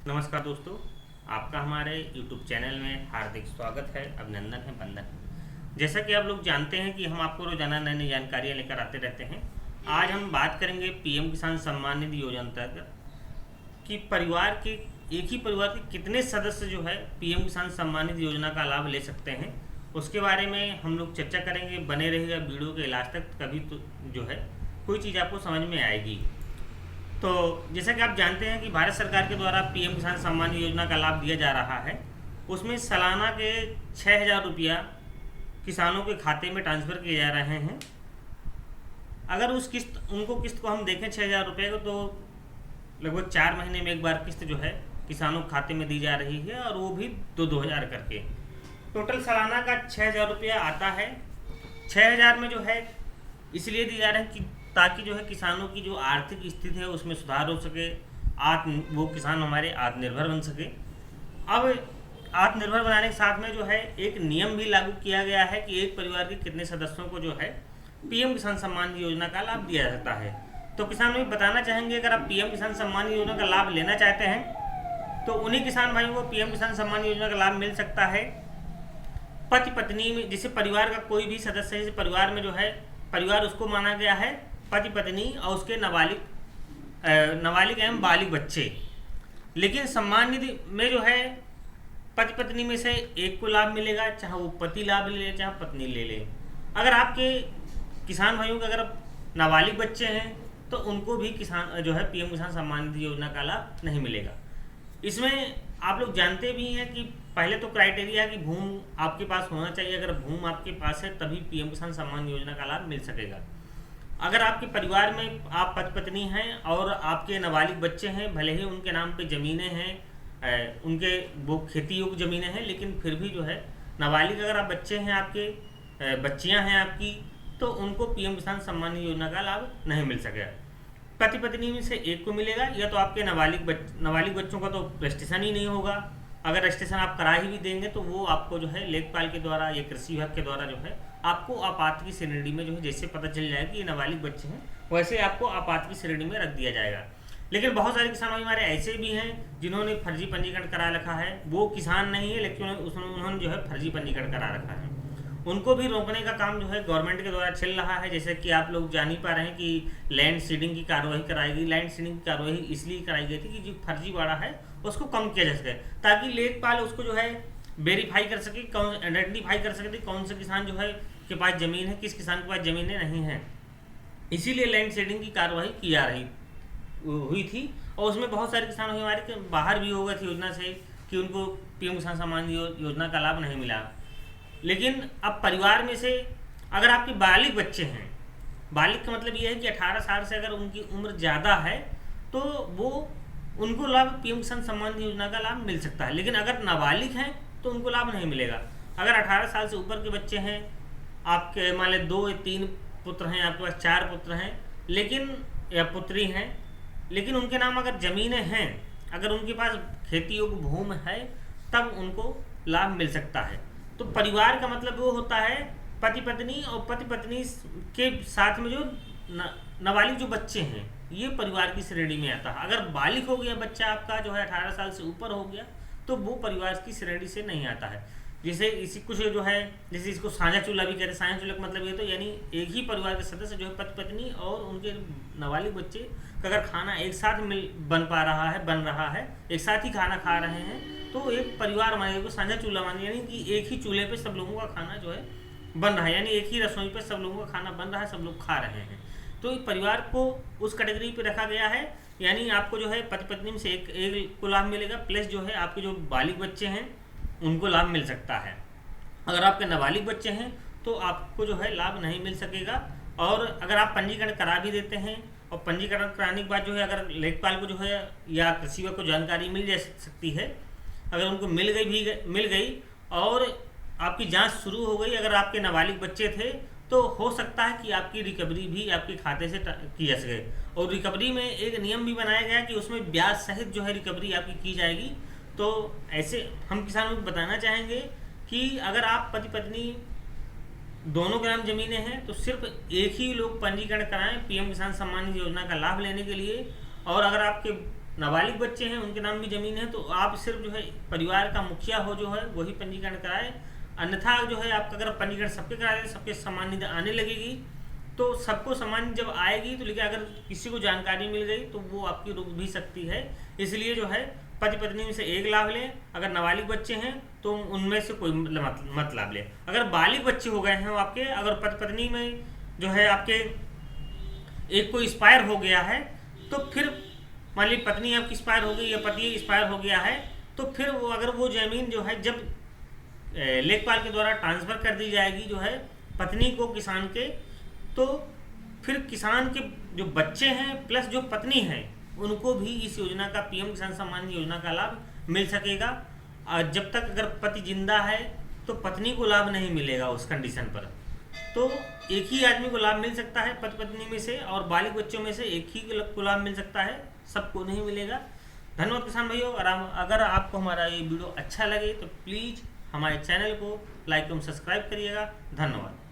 नमस्कार दोस्तों, आपका हमारे YouTube चैनल में हार्दिक स्वागत है, अभिनंदन है, वंदन है। जैसा कि आप लोग जानते हैं कि हम आपको रोजाना नई नई जानकारियाँ लेकर आते रहते हैं। आज हम बात करेंगे पीएम किसान सम्मान निधि योजना अंतर्गत कि परिवार के एक ही परिवार के कितने सदस्य जो है पीएम किसान सम्मान निधि योजना का लाभ ले सकते हैं। उसके बारे में हम लोग चर्चा करेंगे। बने रहेगा वीडियो के लास्ट तक, कभी तो जो है कोई चीज़ आपको समझ में आएगी। तो जैसा कि आप जानते हैं कि भारत सरकार के द्वारा पीएम किसान सम्मान योजना का लाभ दिया जा रहा है। उसमें सालाना के 6,000 रुपया किसानों के खाते में ट्रांसफ़र किए जा रहे हैं। अगर उस किस्त को हम देखें 6,000 रुपये को, तो लगभग 4 महीने में एक बार किस्त जो है किसानों के खाते में दी जा रही है, और वो भी 2,000 करके। टोटल सालाना का 6,000 रुपया आता है। 6,000 में जो है इसलिए दी जा रहे हैं कि ताकि जो है किसानों की जो आर्थिक स्थिति है उसमें सुधार हो सके, वो किसान हमारे आत्मनिर्भर बन सके। अब आत्मनिर्भर बनाने के साथ में जो है एक नियम भी लागू किया गया है कि एक परिवार के कितने सदस्यों को जो है पीएम किसान सम्मान योजना का लाभ दिया जाता है। तो किसान भाई बताना चाहेंगे, अगर आप पीएम किसान सम्मान योजना का लाभ लेना चाहते हैं तो उन्हीं किसान भाइयों को पीएम किसान सम्मान योजना का लाभ मिल सकता है। पति पत्नी में, जैसे परिवार का कोई भी सदस्य, जैसे परिवार में जो है परिवार उसको माना गया है पति पत्नी और उसके नाबालिग एवं बालिग बच्चे। लेकिन सम्मान निधि में जो है पति पत्नी में से एक को लाभ मिलेगा, चाहे वो पति लाभ ले ले चाहे पत्नी ले ले। अगर आपके किसान भाइयों के अगर नाबालिग बच्चे हैं तो उनको भी किसान जो है पीएम किसान सम्मान निधि योजना का लाभ नहीं मिलेगा। इसमें आप लोग जानते भी हैं कि पहले तो क्राइटेरिया है कि भूमि आपके पास होना चाहिए। अगर भूमि आपके पास है तभी पीएम किसान सम्मान योजना का लाभ मिल सकेगा। अगर आपके परिवार में आप पति पत्नी हैं और आपके नाबालिग बच्चे हैं, भले ही उनके नाम पे ज़मीनें हैं, उनके वो खेती योग्य ज़मीनें हैं, लेकिन फिर भी जो है नाबालिग अगर आप बच्चे हैं, आपके बच्चियां हैं आपकी, तो उनको पीएम किसान सम्मान योजना का लाभ नहीं मिल सकेगा। पति पत्नी में से एक को मिलेगा, या तो आपके नाबालिग बच्चों का तो रजिस्ट्रेशन ही नहीं होगा। अगर रजिस्ट्रेशन आप करा ही भी देंगे तो वो आपको जो है लेखपाल के द्वारा या कृषि विभाग के द्वारा जो है आपको आपात की श्रेणी में जो है जैसे पता चल जाएगा कि ये नाबालिग बच्चे हैं, वैसे आपको आपात की श्रेणी में रख दिया जाएगा। लेकिन बहुत सारे किसान हमारे ऐसे भी हैं जिन्होंने फर्जी पंजीकरण करा रखा है। वो किसान नहीं है लेकिन उन्होंने जो है फर्जी पंजीकरण करा रखा है। उनको भी रोकने का काम जो है गवर्नमेंट के द्वारा चल रहा है। जैसे कि आप लोग जान ही पा रहे हैं कि लैंड सीडिंग की कार्रवाई कराई गई। लैंड सीडिंग की कार्रवाई इसलिए कराई गई थी कि जो फर्जीवाड़ा है उसको कम किया जा सके, ताकि लेखपाल उसको जो है वेरीफाई कर सके, आइडेंटिफाई कर सके कौन से किसान जो है के पास ज़मीन है, किस किसान के पास ज़मीनें नहीं है। इसीलिए लैंड सीडिंग की कार्रवाई की जा रही हुई थी, और उसमें बहुत सारे किसान हमारे बाहर भी हो गए थे योजना से कि उनको पीएम किसान सम्मान योजना का लाभ नहीं मिला। लेकिन अब परिवार में से अगर आपके बालिग बच्चे हैं, बालिग का मतलब ये है कि 18 साल से अगर उनकी उम्र ज़्यादा है तो वो उनको लाभ पीएम किसान सम्मान योजना का लाभ मिल सकता है। लेकिन अगर नाबालिग हैं तो उनको लाभ नहीं मिलेगा। अगर 18 साल से ऊपर के बच्चे हैं, आपके मान लें 2 या 3 पुत्र हैं, आपके पास 4 पुत्र हैं लेकिन या पुत्री हैं, लेकिन उनके नाम अगर ज़मीनें हैं, अगर उनके पास खेती योग्य भूमि है, तब उनको लाभ मिल सकता है। तो परिवार का मतलब वो होता है पति पत्नी, और पति पत्नी के साथ में जो नाबालिग जो बच्चे हैं, ये परिवार की श्रेणी में आता है। अगर बालिग हो गया बच्चा आपका जो है 18 साल से ऊपर हो गया तो वो परिवार की श्रेणी से नहीं आता है। जैसे इसी कुछ जो है, जैसे इसको साझा चूल्हा भी कहते हैं। साझा चूल्हा का मतलब ये तो यानी एक ही परिवार के सदस्य जो है पति पत्नी और उनके नाबालिग बच्चे का अगर खाना एक साथ बन रहा है, एक साथ ही खाना खा रहे हैं, तो एक परिवार माने को साझा चूल्हा माने, यानी कि एक ही चूल्हे पे सब लोगों का खाना जो है बन रहा है, यानी एक ही रसोई पे सब लोगों का खाना बन रहा है, सब लोग खा रहे हैं। तो परिवार को उस कैटेगरी पे रखा गया है, यानी आपको जो है पति पत्नी में से एक को लाभ मिलेगा, प्लस जो है आपके जो बालिग बच्चे हैं उनको लाभ मिल सकता है। अगर आपके नाबालिग बच्चे हैं तो आपको जो है लाभ नहीं मिल सकेगा। और अगर आप पंजीकरण करा भी देते हैं, और पंजीकरण कराने के बाद जो है अगर लेखपाल को जो है या कृषि विभाग को जानकारी मिल जा सकती है, अगर उनको मिल गई और आपकी जांच शुरू हो गई, अगर आपके नाबालिग बच्चे थे तो हो सकता है कि आपकी रिकवरी भी आपके खाते से की जा सके। और रिकवरी में एक नियम भी बनाया गया कि उसमें ब्याज सहित जो है रिकवरी आपकी की जाएगी। तो ऐसे हम किसानों को बताना चाहेंगे कि अगर आप पति पत्नी दोनों के नाम ज़मीनें हैं तो सिर्फ एक ही लोग पंजीकरण कराएं पीएम किसान सम्मान निधि योजना का लाभ लेने के लिए। और अगर आपके नाबालिग बच्चे हैं उनके नाम भी ज़मीन है तो आप सिर्फ जो है परिवार का मुखिया हो जो है वही पंजीकरण कराए। अन्यथा जो है आपका अगर पंजीकरण सबके करा दें सबके समान निधि आने लगेगी तो सबको समान जब आएगी तो लेकिन अगर किसी को जानकारी मिल गई तो वो आपकी रुक भी सकती है। इसलिए जो है पति पत्नी में से एक लाभ लें। अगर नाबालिग बच्चे हैं तो उनमें से कोई मत लाभ लें। अगर बालिग बच्चे हो गए हैं वो आपके, अगर पति पत्नी में जो है आपके एक को एक्सपायर हो गया है तो फिर मान ली पत्नी आपकी एक्सपायर हो गई या पति एक्सपायर हो गया है तो फिर वो अगर वो ज़मीन जो है जब लेखपाल के द्वारा ट्रांसफ़र कर दी जाएगी जो है पत्नी को किसान के, तो फिर किसान के जो बच्चे हैं प्लस जो पत्नी है उनको भी इस योजना का पीएम किसान सम्मान योजना का लाभ मिल सकेगा। जब तक अगर पति जिंदा है तो पत्नी को लाभ नहीं मिलेगा उस कंडीशन पर। तो एक ही आदमी को लाभ मिल सकता है पति पत्नी में से, और बालिग बच्चों में से एक ही को लाभ मिल सकता है, सबको नहीं मिलेगा। धन्यवाद किसान भाइयों। अगर आपको हमारा ये वीडियो अच्छा लगे तो प्लीज़ हमारे चैनल को लाइक एवं सब्सक्राइब करिएगा। धन्यवाद।